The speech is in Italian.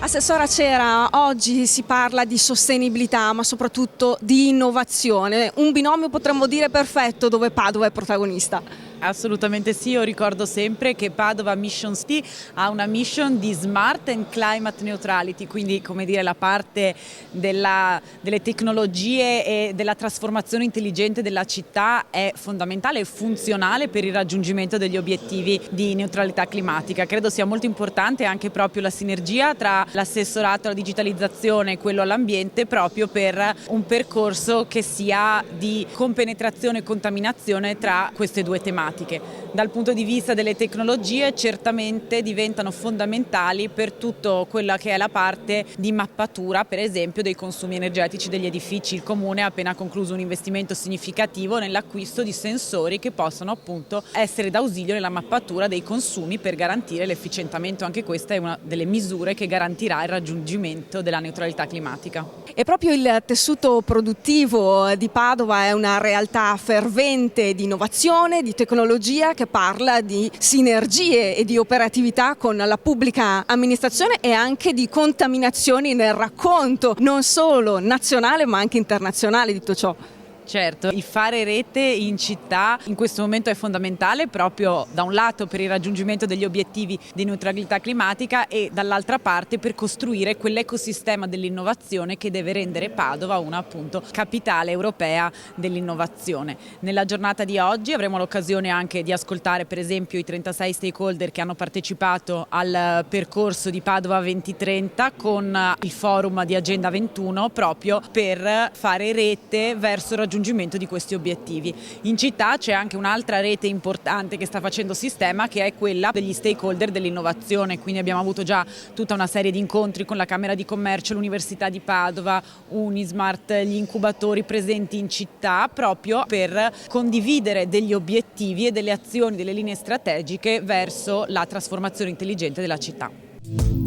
Assessora Cera, oggi si parla di sostenibilità, ma soprattutto di innovazione. Un binomio potremmo dire perfetto dove Padova è protagonista. Assolutamente sì, io ricordo sempre che Padova Mission City ha una mission di Smart and Climate Neutrality, quindi come dire la parte delle tecnologie e della trasformazione intelligente della città è fondamentale e funzionale per il raggiungimento degli obiettivi di neutralità climatica. Credo sia molto importante anche proprio la sinergia tra l'assessorato alla digitalizzazione e quello all'ambiente proprio per un percorso che sia di compenetrazione e contaminazione tra queste due tematiche. Dal punto di vista delle tecnologie certamente diventano fondamentali per tutto quella che è la parte di mappatura, per esempio, dei consumi energetici degli edifici. Il Comune ha appena concluso un investimento significativo nell'acquisto di sensori che possono appunto essere d'ausilio nella mappatura dei consumi per garantire l'efficientamento. Anche questa è una delle misure che garantirà il raggiungimento della neutralità climatica. E proprio il tessuto produttivo di Padova è una realtà fervente di innovazione, di tecnologia, che parla di sinergie e di operatività con la pubblica amministrazione e anche di contaminazioni nel racconto, non solo nazionale ma anche internazionale di tutto ciò. Certo, il fare rete in città in questo momento è fondamentale proprio da un lato per il raggiungimento degli obiettivi di neutralità climatica e dall'altra parte per costruire quell'ecosistema dell'innovazione che deve rendere Padova una appunto capitale europea dell'innovazione. Nella giornata di oggi avremo l'occasione anche di ascoltare per esempio i 36 stakeholder che hanno partecipato al percorso di Padova 2030 con il forum di Agenda 21 proprio per fare rete verso il raggiungimento di questi obiettivi. In città c'è anche un'altra rete importante che sta facendo sistema, che è quella degli stakeholder dell'innovazione, quindi abbiamo avuto già tutta una serie di incontri con la Camera di Commercio, l'Università di Padova, Unismart, gli incubatori presenti in città proprio per condividere degli obiettivi e delle azioni, delle linee strategiche verso la trasformazione intelligente della città.